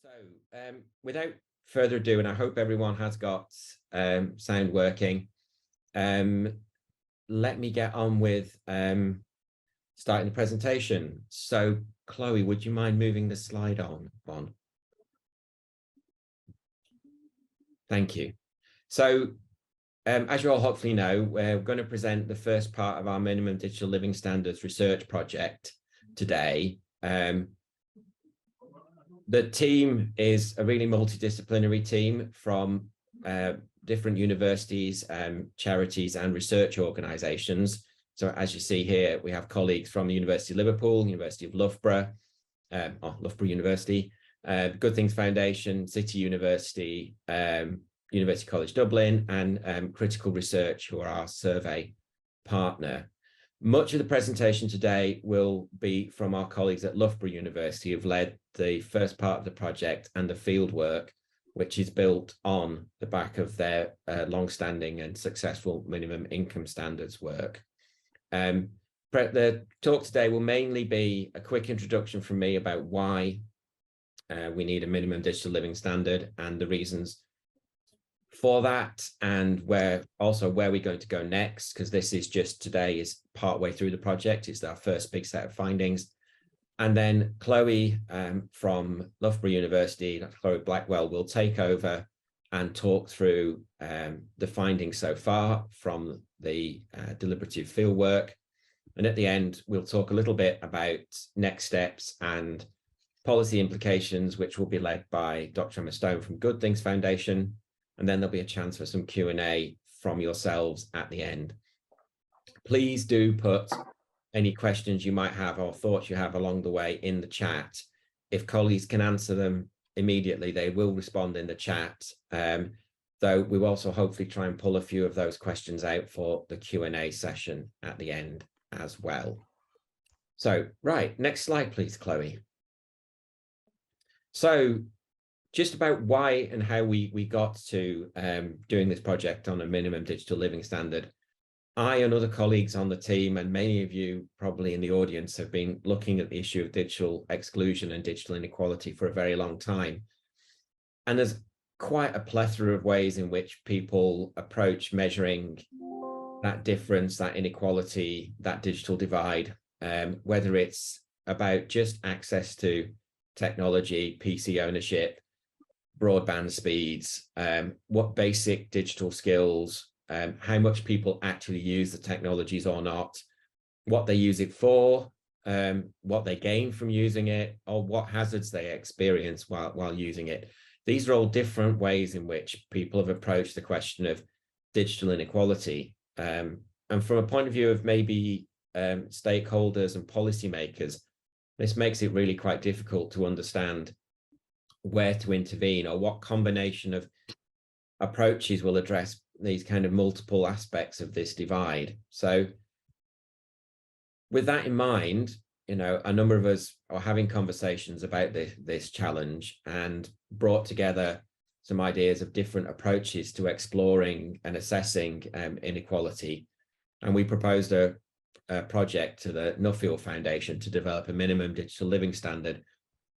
So, without further ado, and I hope everyone has got sound working, let me get on with starting the presentation. So, Chloe, would you mind moving the slide on? Thank you. So, as you all hopefully know, we're going to present the first part of our Minimum Digital Living Standards research project today. The team is a really multidisciplinary team from different universities, charities and research organisations. So as you see here, we have colleagues from the University of Liverpool, University of Loughborough, Loughborough University, Good Things Foundation, City University, University College Dublin, and Critical Research, who are our survey partner. Much of the presentation today will be from our colleagues at Loughborough University, who've led the first part of the project and the field work, which is built on the back of their long-standing and successful minimum income standards work. The talk today will mainly be a quick introduction from me about why we need a minimum digital living standard and the reasons for that, and where we're going to go next, because this is just today is partway through the project. It's our first big set of findings. And then Chloe from Loughborough University, Dr. Chloe Blackwell, will take over and talk through the findings so far from the deliberative field work. And at the end, we'll talk a little bit about next steps and policy implications, which will be led by Dr. Emma Stone from Good Things Foundation. And then there'll be a chance for some Q&A from yourselves at the end. Please do put any questions you might have or thoughts you have along the way in the chat. If colleagues can answer them immediately, they will respond in the chat. Though we will also hopefully try and pull a few of those questions out for the Q&A session at the end as well. So, right, next slide, please, Chloe. So, just about why and how we got to doing this project on a minimum digital living standard. I and other colleagues on the team, and many of you probably in the audience, have been looking at the issue of digital exclusion and digital inequality for a very long time. And there's quite a plethora of ways in which people approach measuring that difference, that inequality, that digital divide, whether it's about just access to technology, PC ownership, broadband speeds, what basic digital skills, how much people actually use the technologies or not, what they use it for, what they gain from using it, or what hazards they experience while using it. These are all different ways in which people have approached the question of digital inequality. And from a point of view of maybe stakeholders and policymakers, this makes it really quite difficult to understand where to intervene or what combination of approaches will address these kind of multiple aspects of this divide. So with that in mind, you know, a number of us are having conversations about this challenge and brought together some ideas of different approaches to exploring and assessing inequality. And we proposed a project to the Nuffield Foundation to develop a minimum digital living standard,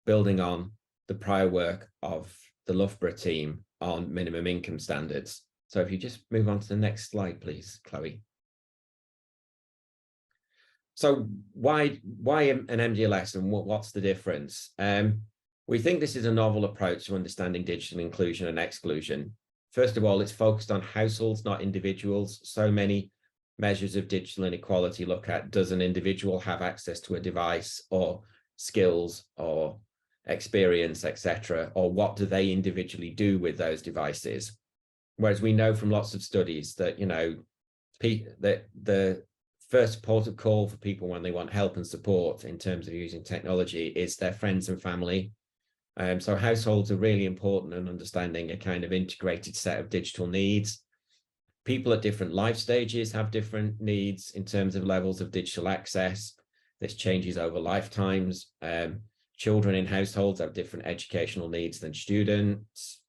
building on the prior work of the Loughborough team on minimum income standards. So if you just move on to the next slide, please, Chloe. So why an MDLS and what's the difference? We think this is a novel approach to understanding digital inclusion and exclusion. First of all, it's focused on households, not individuals. So many measures of digital inequality look at, does an individual have access to a device or skills or experience, etc., or what do they individually do with those devices? Whereas we know from lots of studies that, you know, that the first port of call for people when they want help and support in terms of using technology is their friends and family. So households are really important in understanding a kind of integrated set of digital needs. People at different life stages have different needs in terms of levels of digital access. This changes over lifetimes. Children in households have different educational needs than students.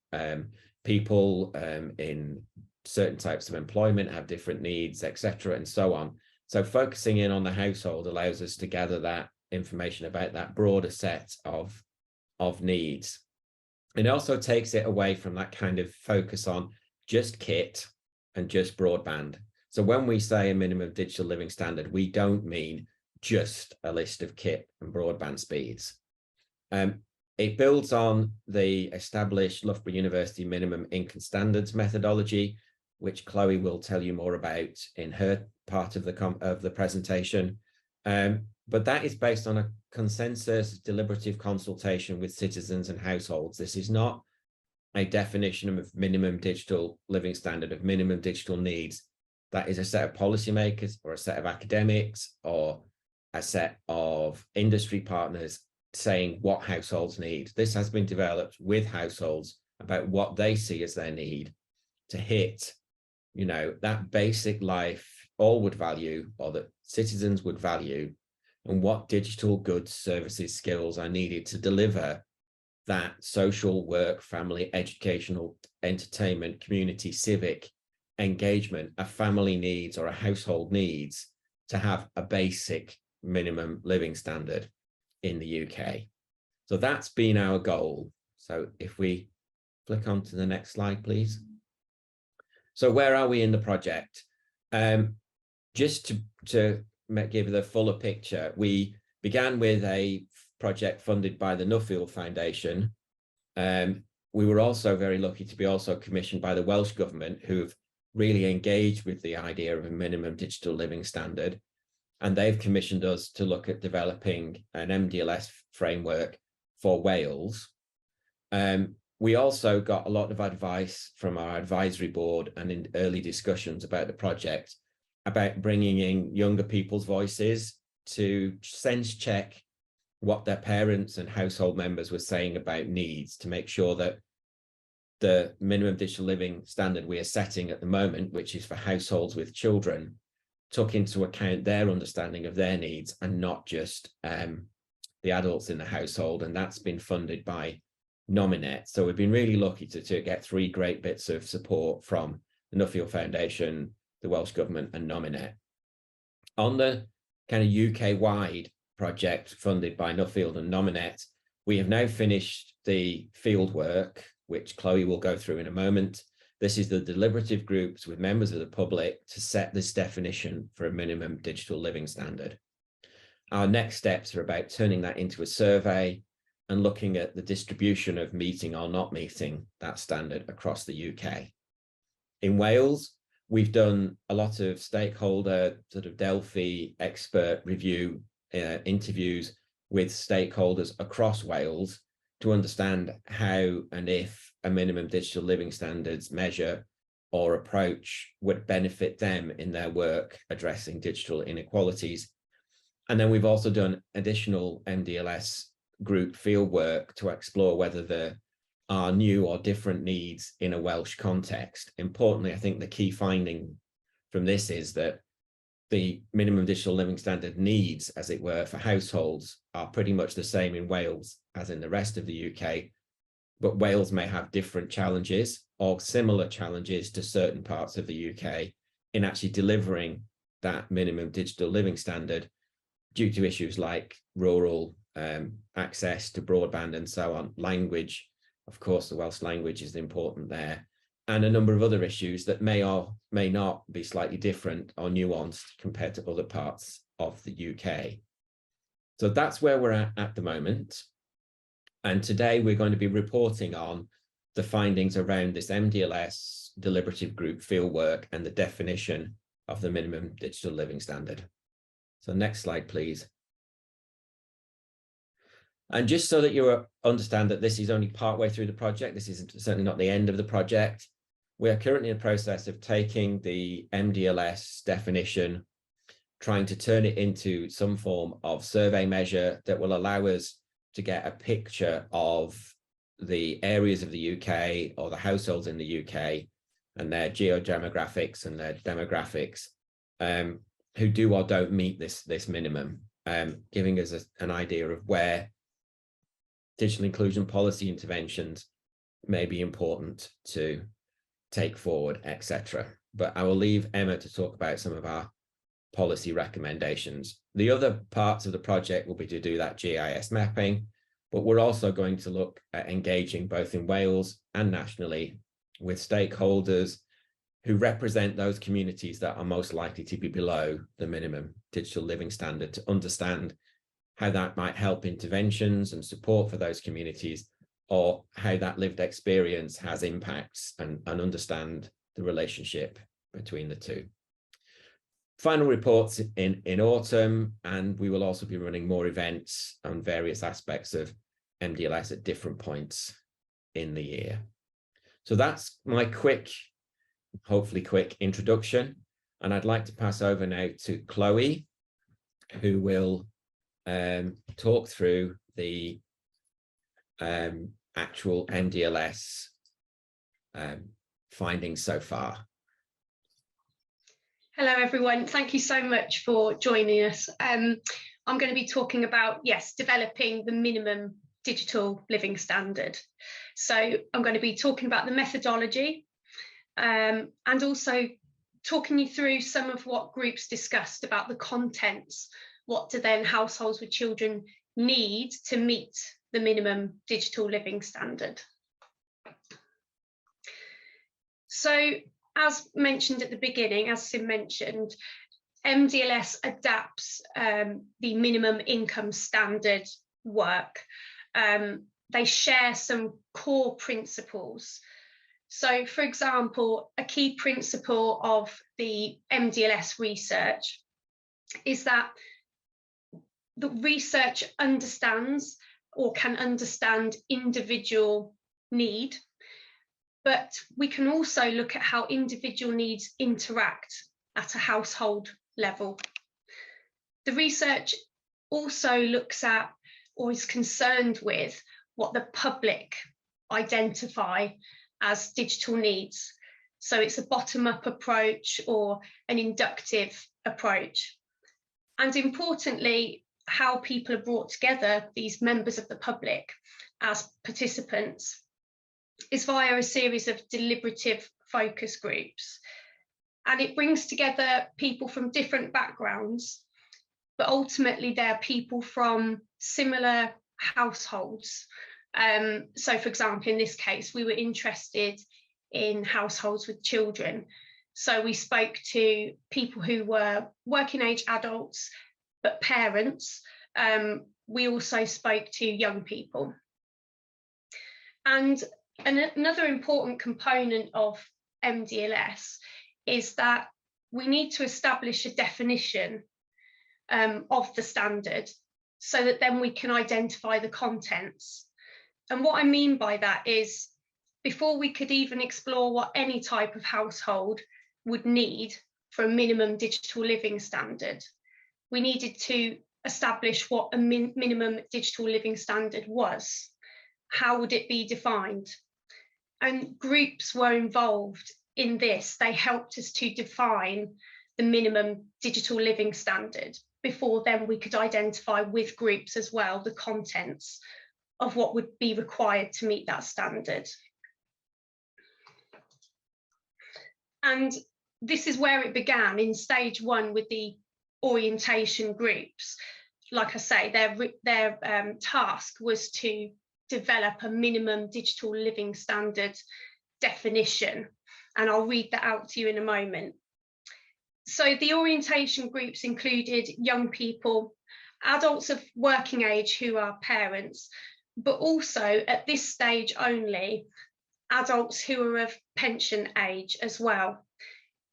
People in certain types of employment have different needs, etc., and so on. So focusing in on the household allows us to gather that information about that broader set of needs. It also takes it away from that kind of focus on just kit and just broadband. So when we say a minimum digital living standard, we don't mean just a list of kit and broadband speeds. It builds on the established Loughborough University minimum income standards methodology, which Chloe will tell you more about in her part of the presentation. But that is based on a consensus deliberative consultation with citizens and households. This is not a definition of minimum digital living standard, of minimum digital needs. That is a set of policymakers or a set of academics or a set of industry partners saying what households need. This has been developed with households about what they see as their need to hit, you know, that basic life all would value, or that citizens would value, and what digital goods, services, skills are needed to deliver that social, work, family, educational, entertainment, community, civic engagement a family needs or a household needs to have a basic minimum living standard in the UK. So that's been our goal. So if we flick on to the next slide, please. So where are we in the project? Just to give the fuller picture, we began with a project funded by the Nuffield Foundation. We were also very lucky to be also commissioned by the Welsh government, who've really engaged with the idea of a minimum digital living standard. And they've commissioned us to look at developing an MDLS framework for Wales. We also got a lot of advice from our advisory board and in early discussions about the project, about bringing in younger people's voices to sense check what their parents and household members were saying about needs, to make sure that the minimum digital living standard we are setting at the moment, which is for households with children, took into account their understanding of their needs and not just the adults in the household. And that's been funded by Nominet. So we've been really lucky to get 3 great bits of support from the Nuffield Foundation, the Welsh Government and Nominet. On the kind of UK-wide project funded by Nuffield and Nominet, we have now finished the field work, which Chloe will go through in a moment. This is the deliberative groups with members of the public to set this definition for a minimum digital living standard. Our next steps are about turning that into a survey and looking at the distribution of meeting or not meeting that standard across the UK. In Wales, we've done a lot of stakeholder sort of Delphi expert review interviews with stakeholders across Wales to understand how and if a minimum digital living standards measure or approach would benefit them in their work addressing digital inequalities. And then we've also done additional MDLS group field work to explore whether there are new or different needs in a Welsh context. Importantly, I think the key finding from this is that the minimum digital living standard needs, as it were, for households are pretty much the same in Wales as in the rest of the UK, but Wales may have different challenges or similar challenges to certain parts of the UK in actually delivering that minimum digital living standard due to issues like rural access to broadband and so on, language. Of course, the Welsh language is important there, and a number of other issues that may or may not be slightly different or nuanced compared to other parts of the UK. So that's where we're at the moment. And today we're going to be reporting on the findings around this MDLS deliberative group fieldwork and the definition of the minimum digital living standard. So next slide, please. And just so that you understand that this is only partway through the project, this is certainly not the end of the project. We are currently in the process of taking the MDLS definition, trying to turn it into some form of survey measure that will allow us to get a picture of the areas of the UK or the households in the UK and their geodemographics and their demographics who do or don't meet this minimum, giving us an idea of where digital inclusion policy interventions may be important to take forward, etc. But I will leave Emma to talk about some of our policy recommendations. The other parts of the project will be to do that GIS mapping, but we're also going to look at engaging both in Wales and nationally with stakeholders who represent those communities that are most likely to be below the minimum digital living standard, to understand how that might help interventions and support for those communities, or how that lived experience has impacts, and understand the relationship between the two. Final reports in autumn, and we will also be running more events on various aspects of MDLS at different points in the year. So that's my hopefully quick introduction, and I'd like to pass over now to Chloe, who will talk through the actual MDLS findings so far. Hello everyone, thank you so much for joining us. I'm going to be talking about, yes, developing the minimum digital living standard. So I'm going to be talking about the methodology, and also talking you through some of what groups discussed about the contents. What do then households with children need to meet the minimum digital living standard? So, as mentioned at the beginning, as Sim mentioned, MDLS adapts the minimum income standard work. They share some core principles. So, for example, a key principle of the MDLS research is that the research understands or can understand individual need, but we can also look at how individual needs interact at a household level. The research also looks at, or is concerned with, what the public identify as digital needs. So it's a bottom-up approach or an inductive approach. And importantly, how people are brought together, these members of the public as participants, is via a series of deliberative focus groups. And it brings together people from different backgrounds, but ultimately they're people from similar households. So for example, in this case, we were interested in households with children. So we spoke to people who were working age adults, but parents. We also spoke to young people. And another important component of MDLS is that we need to establish a definition of the standard so that then we can identify the contents. And what I mean by that is, before we could even explore what any type of household would need for a minimum digital living standard, we needed to establish what a minimum digital living standard was. How would it be defined? And groups were involved in this. They helped us to define the minimum digital living standard. Before then, we could identify with groups as well the contents of what would be required to meet that standard. And this is where it began in stage one with the orientation groups. Like I say, their task was to develop a minimum digital living standard definition. And I'll read that out to you in a moment. So the orientation groups included young people, adults of working age who are parents, but also at this stage only, adults who are of pension age as well.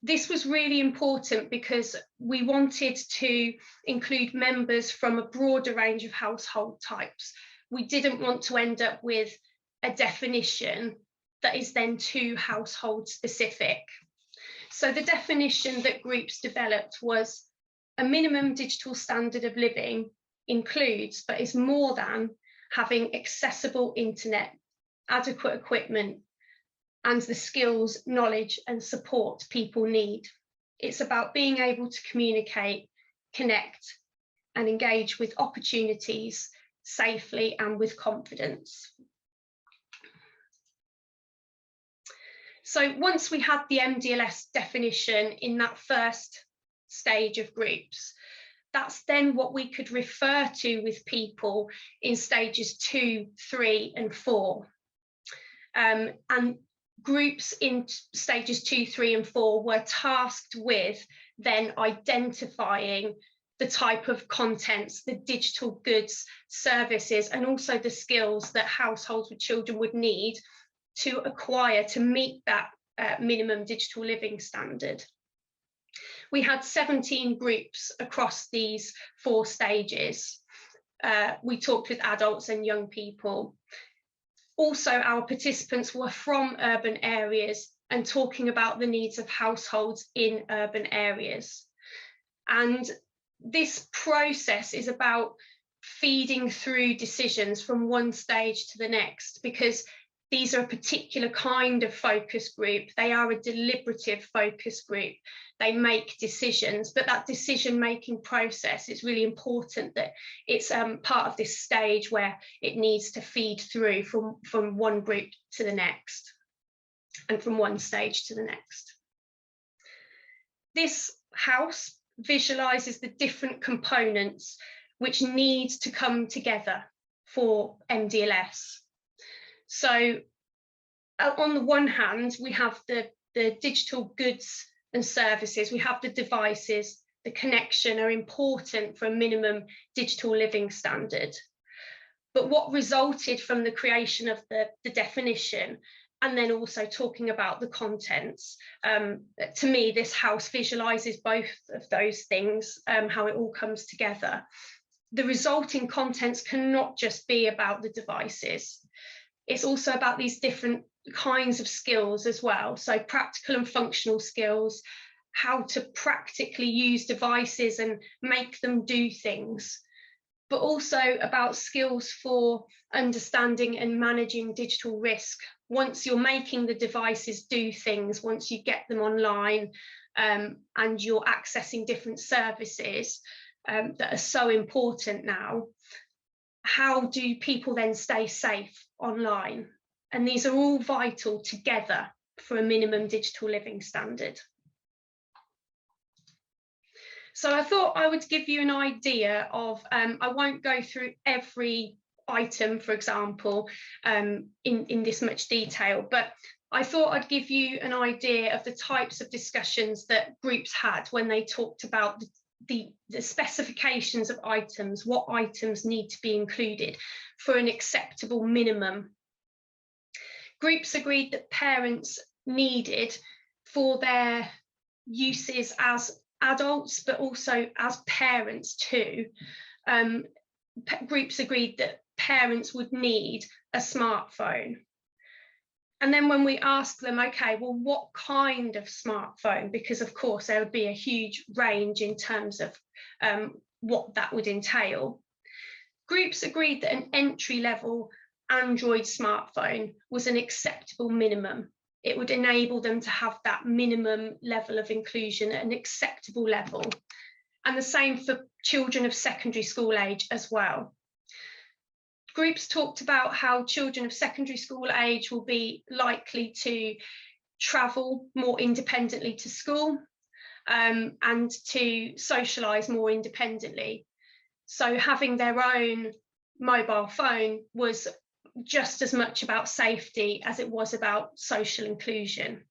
This was really important because we wanted to include members from a broader range of household types. We didn't want to end up with a definition that is then too household specific. So the definition that groups developed was a minimum digital standard of living includes, but is more than, having accessible internet, adequate equipment, and the skills, knowledge, and support people need. It's about being able to communicate, connect, and engage with opportunities safely and with confidence. So once we had the MDLS definition in that first stage of groups, that's then what we could refer to with people in stages 2, 3, and 4. And groups in stages 2, 3, and 4 were tasked with then identifying the type of contents, the digital goods, services, and also the skills that households with children would need to acquire to meet that minimum digital living standard. We had 17 groups across these 4 stages. We talked with adults and young people. Also, our participants were from urban areas and talking about the needs of households in urban areas. And this process is about feeding through decisions from one stage to the next, because these are a particular kind of focus group. They are a deliberative focus group. They make decisions, but that decision-making process is really important, that it's part of this stage where it needs to feed through from one group to the next and from one stage to the next. This house visualises the different components which need to come together for MDLS. So on the one hand, we have the digital goods and services, we have the devices, the connection are important for a minimum digital living standard. But what resulted from the creation of the definition, and then also talking about the contents, to me, this house visualises both of those things, how it all comes together. The resulting contents cannot just be about the devices. It's also about these different kinds of skills as well. So practical and functional skills, how to practically use devices and make them do things, but also about skills for understanding and managing digital risk. Once you're making the devices do things, once you get them online and you're accessing different services that are so important now, how do people then stay safe online? And these are all vital together for a minimum digital living standard. So I thought I would give you an idea of, I won't go through every item, for example, in this much detail, but I thought I'd give you an idea of the types of discussions that groups had when they talked about the specifications of items, what items need to be included for an acceptable minimum. Groups agreed that parents needed, for their uses as adults, but also as parents too, groups agreed that parents would need a smartphone. And then when we asked them, okay, well, what kind of smartphone? Because of course there would be a huge range in terms of what that would entail. Groups agreed that an entry-level Android smartphone was an acceptable minimum. It would enable them to have that minimum level of inclusion at an acceptable level. And the same for children of secondary school age as well. Groups talked about how children of secondary school age will be likely to travel more independently to school and to socialise more independently. So having their own mobile phone was just as much about safety as it was about social inclusion.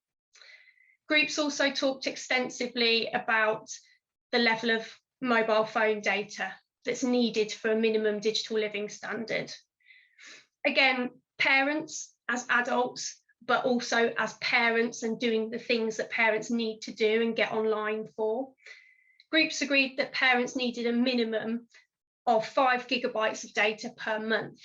Groups also talked extensively about the level of mobile phone data that's needed for a minimum digital living standard. Again, parents as adults, but also as parents and doing the things that parents need to do and get online for. Groups agreed that parents needed a minimum of 5 gigabytes of data per month.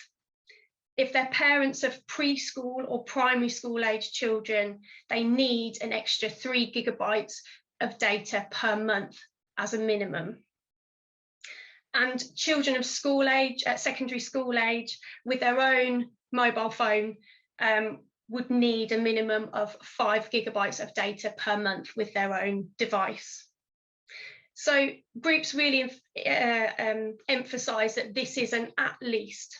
If they're parents of preschool or primary school age children, they need an extra 3 gigabytes of data per month as a minimum. And children of school age, secondary school age, with their own mobile phone, would need a minimum of 5 gigabytes of data per month with their own device. So groups really emphasise that this is an at least.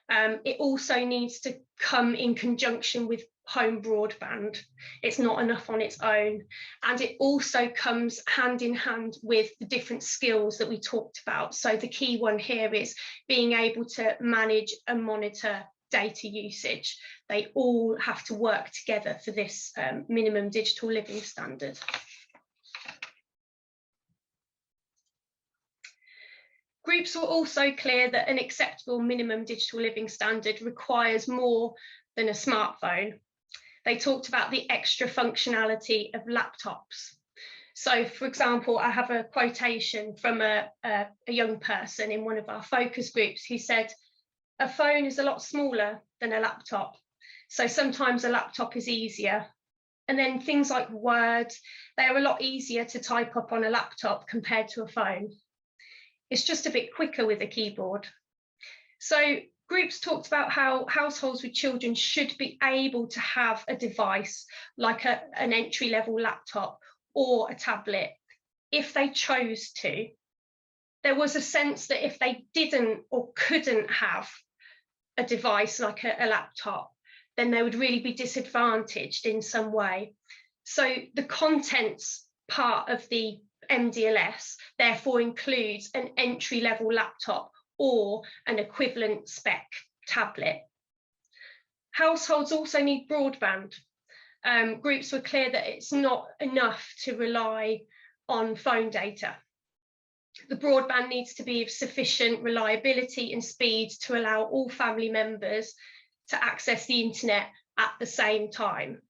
It also needs to come in conjunction with home broadband. It's not enough on its own. And it also comes hand in hand with the different skills that we talked about. So the key one here is being able to manage and monitor data usage. They all have to work together for this minimum digital living standard. Groups were also clear that an acceptable minimum digital living standard requires more than a smartphone. They talked about the extra functionality of laptops. So, for example, I have a quotation from a young person in one of our focus groups who said, "A phone is a lot smaller than a laptop. So sometimes a laptop is easier. And then things like Word, they're a lot easier to type up on a laptop compared to a phone. It's just a bit quicker with a keyboard." So groups talked about how households with children should be able to have a device like an entry-level laptop or a tablet if they chose to. There was a sense that if they didn't or couldn't have a device like a laptop, then they would really be disadvantaged in some way. So the contents part of the MDLS therefore includes an entry-level laptop or an equivalent spec tablet. Households also need broadband. Groups were clear that it's not enough to rely on phone data. The broadband needs to be of sufficient reliability and speed to allow all family members to access the internet at the same time.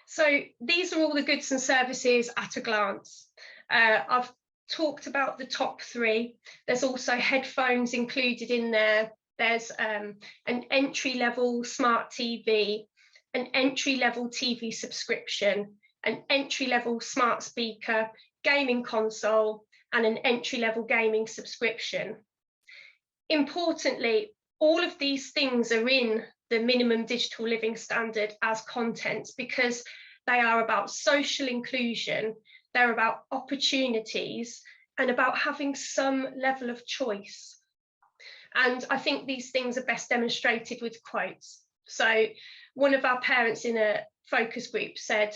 So these are all the goods and services at a glance. I've talked about the top three. There's also headphones included in there. There's an entry-level smart TV, an entry-level TV subscription, an entry-level smart speaker, gaming console, and an entry-level gaming subscription. Importantly, all of these things are in the minimum digital living standard as contents because they are about social inclusion, they're about opportunities, and about having some level of choice. And I think these things are best demonstrated with quotes. So one of our parents in a focus group said,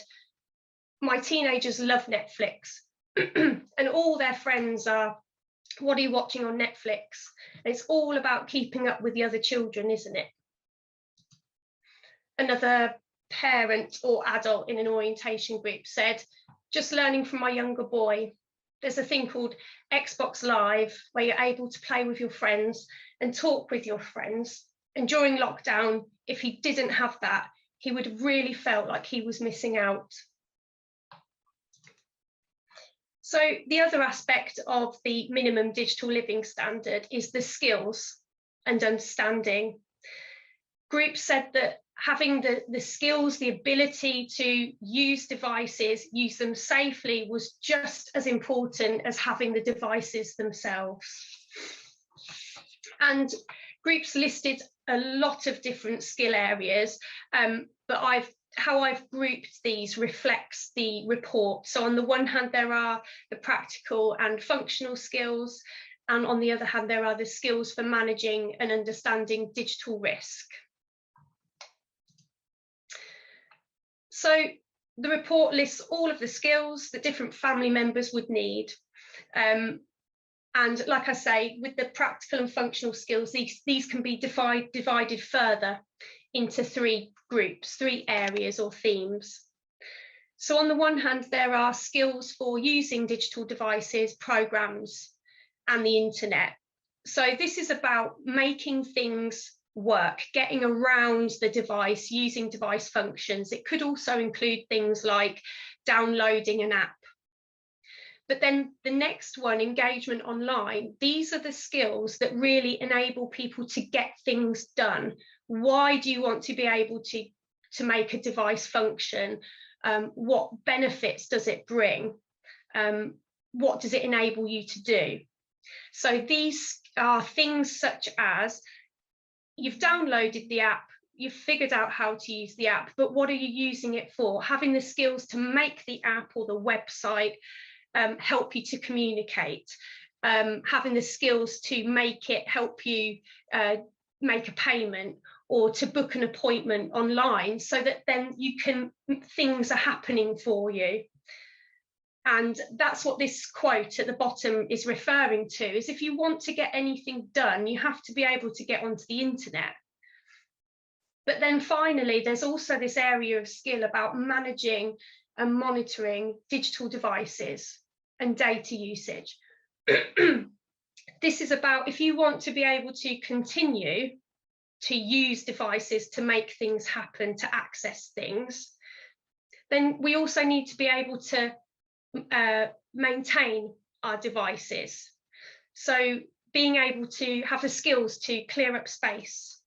"My teenagers love Netflix and all their friends are, 'What are you watching on Netflix?' It's all about keeping up with the other children, isn't it?" Another parent or adult in an orientation group said, "Just learning from my younger boy. There's a thing called Xbox Live where you're able to play with your friends and talk with your friends. And during lockdown, if he didn't have that, he would have really felt like he was missing out." So the other aspect of the minimum digital living standard is the skills and understanding. Groups said that having the skills, the ability to use devices, use them safely, was just as important as having the devices themselves. And groups listed a lot of different skill areas, but how I've grouped these reflects the report. So on the one hand, there are the practical and functional skills, and on the other hand, there are the skills for managing and understanding digital risk. So the report lists all of the skills that different family members would need. And like I say, with the practical and functional skills, these can be divided further into three groups, three areas or themes. So on the one hand, there are skills for using digital devices, programs, and the internet. So this is about making things work, getting around the device, using device functions. It could also include things like downloading an app. But then the next one, engagement online, these are the skills that really enable people to get things done. Why do you want to be able to make a device function? What benefits does it bring? What does it enable you to do? So these are things such as, you've downloaded the app, you've figured out how to use the app, but what are you using it for? Having the skills to make the app or the website help you to communicate, having the skills to make it help you make a payment, or to book an appointment online, so that then things are happening for you. And that's what this quote at the bottom is referring to, is if you want to get anything done, you have to be able to get onto the internet. But then finally, there's also this area of skill about managing and monitoring digital devices and data usage. This is about, if you want to be able to continue to use devices to make things happen, to access things, then we also need to be able to maintain our devices. So being able to have the skills to clear up space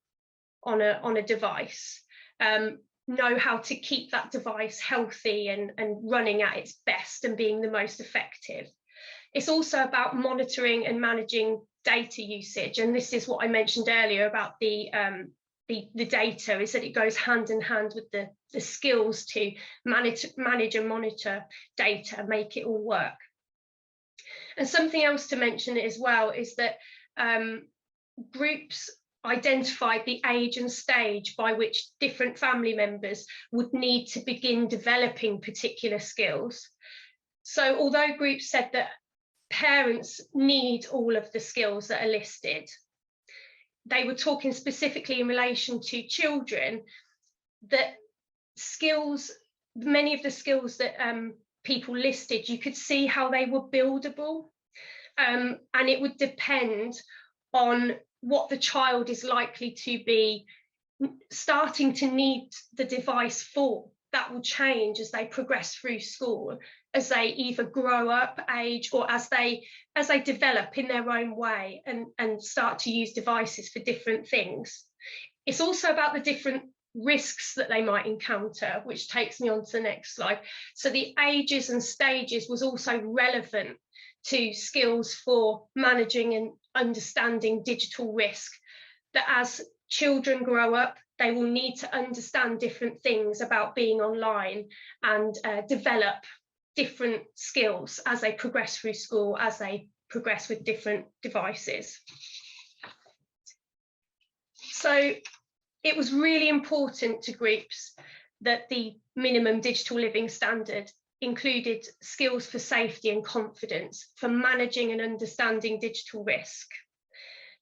on a device, know how to keep that device healthy and running at its best and being the most effective. It's also about monitoring and managing data usage, and this is what I mentioned earlier about the data, is that it goes hand in hand with the skills to manage and monitor data and make it all work. And something else to mention as well is that groups identified the age and stage by which different family members would need to begin developing particular skills. So although groups said that parents need all of the skills that are listed, they were talking specifically in relation to children, that skills, many of the skills that people listed, you could see how they were buildable, and it would depend on what the child is likely to be starting to need the device for. That will change as they progress through school, as they either grow up, age, or as they develop in their own way and start to use devices for different things. It's also about the different risks that they might encounter, which takes me on to the next slide. So the ages and stages was also relevant to skills for managing and understanding digital risk, that as children grow up, they will need to understand different things about being online and develop different skills as they progress through school, as they progress with different devices. So it was really important to groups that the minimum digital living standard included skills for safety and confidence, for managing and understanding digital risk.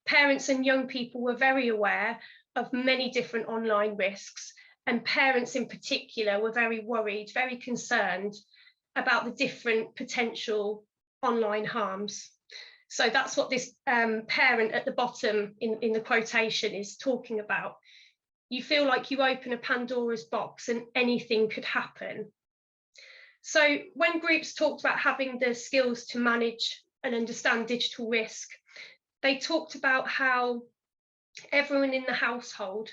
Parents and young people were very aware of many different online risks, and parents in particular were very worried, very concerned about the different potential online harms. So that's what this parent at the bottom in the quotation is talking about. You feel like you open a Pandora's box and anything could happen. So when groups talked about having the skills to manage and understand digital risk, they talked about how everyone in the household,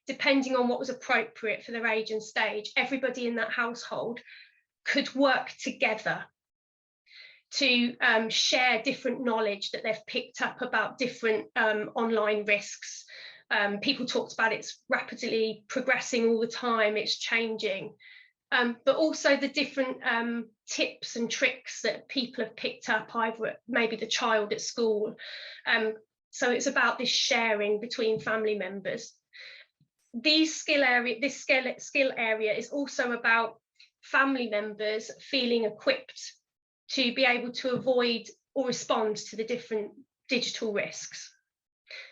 depending on what was appropriate for their age and stage, everybody in that household could work together to share different knowledge that they've picked up about different online risks. People talked about it's rapidly progressing all the time, it's changing, but also the different tips and tricks that people have picked up, either maybe the child at school. So it's about this sharing between family members. This skill area is also about family members feeling equipped to be able to avoid or respond to the different digital risks.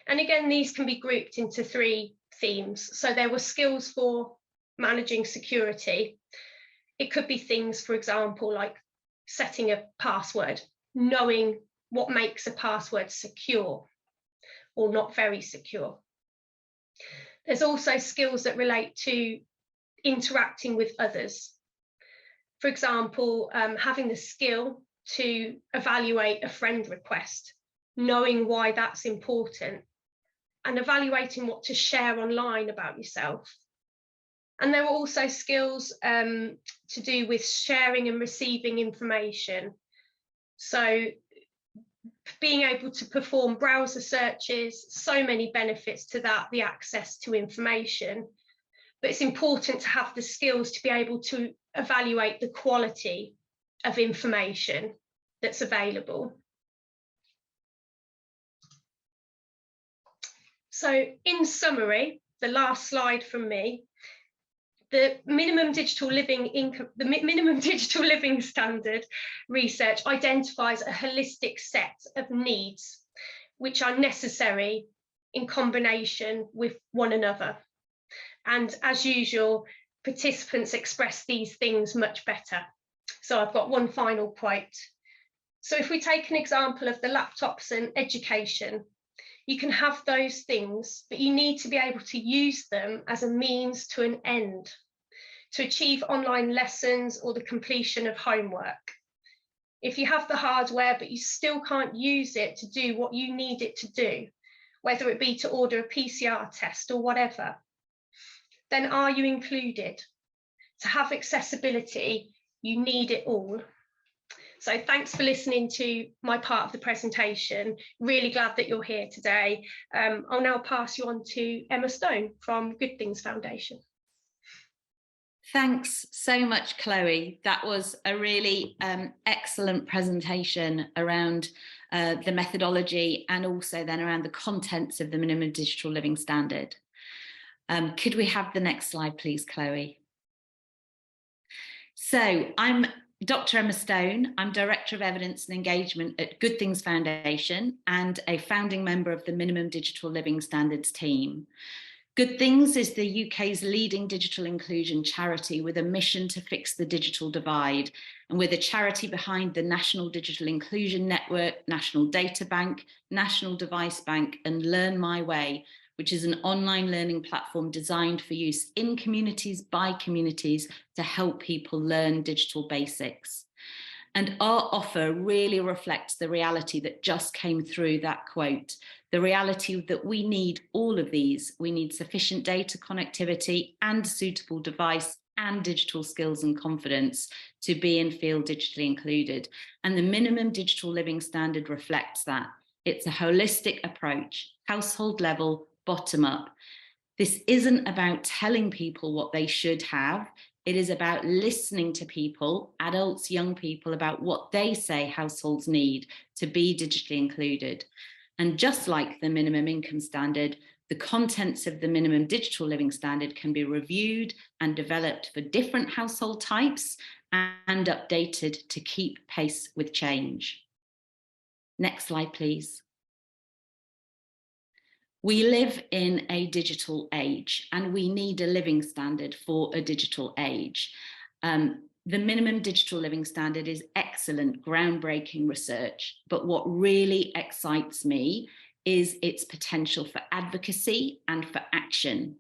And again, these can be grouped into three themes. So there were skills for managing security. It could be things, for example, like setting a password, knowing what makes a password secure or not very secure. There's also skills that relate to interacting with others. For example, having the skill to evaluate a friend request, knowing why that's important, and evaluating what to share online about yourself. And there are also skills to do with sharing and receiving information. So being able to perform browser searches, so many benefits to that, the access to information. But it's important to have the skills to be able to evaluate the quality of information that's available. So in summary, the last slide from me. The minimum digital living income, the minimum digital living standard research identifies a holistic set of needs which are necessary in combination with one another. And as usual, participants express these things much better. So I've got one final quote. So if we take an example of the laptops and education, you can have those things, but you need to be able to use them as a means to an end, to achieve online lessons or the completion of homework. If you have the hardware, but you still can't use it to do what you need it to do, whether it be to order a PCR test or whatever, then are you included? To have accessibility, you need it all. So thanks for listening to my part of the presentation. Really glad that you're here today. I'll now pass you on to Emma Stone from Good Things Foundation. Thanks so much, Chloe. That was a really excellent presentation around the methodology and also then around the contents of the minimum digital living standard. Could we have the next slide, please, Chloe? So I'm Dr. Emma Stone. I'm Director of Evidence and Engagement at Good Things Foundation and a founding member of the Minimum Digital Living Standards team. Good Things is the UK's leading digital inclusion charity with a mission to fix the digital divide. And we're the charity behind the National Digital Inclusion Network, National Data Bank, National Device Bank, and Learn My Way, which is an online learning platform designed for use in communities by communities to help people learn digital basics. And our offer really reflects the reality that just came through that quote, the reality that we need all of these. We need sufficient data connectivity and suitable device and digital skills and confidence to be and feel digitally included. And the minimum digital living standard reflects that. It's a holistic approach, household level, bottom up. This isn't about telling people what they should have. It is about listening to people, adults, young people, about what they say households need to be digitally included. And just like the minimum income standard, the contents of the minimum digital living standard can be reviewed and developed for different household types and updated to keep pace with change. Next slide, please. We live in a digital age and we need a living standard for a digital age. The minimum digital living standard is excellent, groundbreaking research, but what really excites me is its potential for advocacy and for action.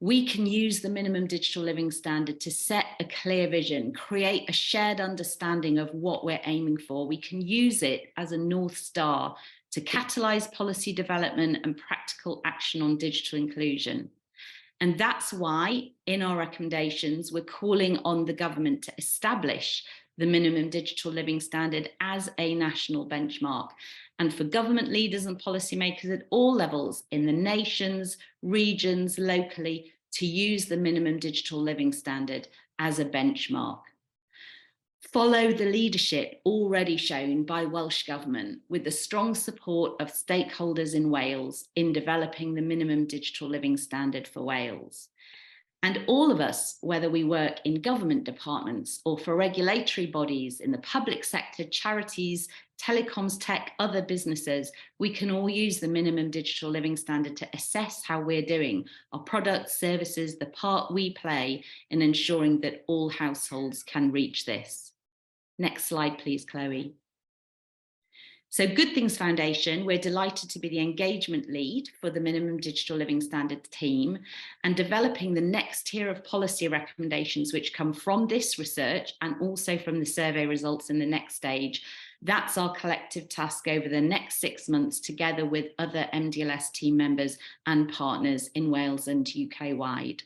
We can use the minimum digital living standard to set a clear vision, create a shared understanding of what we're aiming for. We can use it as a North Star to catalyse policy development and practical action on digital inclusion. And that's why in our recommendations, we're calling on the government to establish the minimum digital living standard as a national benchmark, and for government leaders and policymakers at all levels in the nations, regions, locally, to use the minimum digital living standard as a benchmark. Follow the leadership already shown by Welsh Government with the strong support of stakeholders in Wales in developing the minimum digital living standard for Wales. And all of us, whether we work in government departments or for regulatory bodies in the public sector, charities, telecoms, tech, other businesses, we can all use the minimum digital living standard to assess how we're doing, our products, services, the part we play in ensuring that all households can reach this. Next slide, please, Chloe. So Good Things Foundation, we're delighted to be the engagement lead for the Minimum Digital Living Standard team and developing the next tier of policy recommendations which come from this research and also from the survey results in the next stage. That's our collective task over the next 6 months together with other MDLS team members and partners in Wales and UK-wide.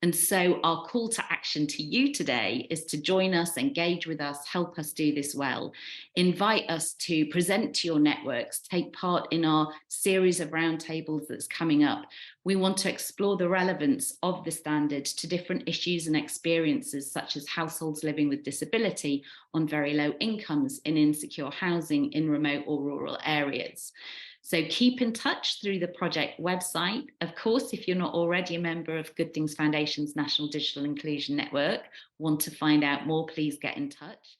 And so our call to action to you today is to join us, engage with us, help us do this well. Invite us to present to your networks, take part in our series of roundtables that's coming up. We want to explore the relevance of the standard to different issues and experiences such as households living with disability on very low incomes, in insecure housing, in remote or rural areas. So keep in touch through the project website. Of course, if you're not already a member of Good Things Foundation's National Digital Inclusion Network, want to find out more, please get in touch.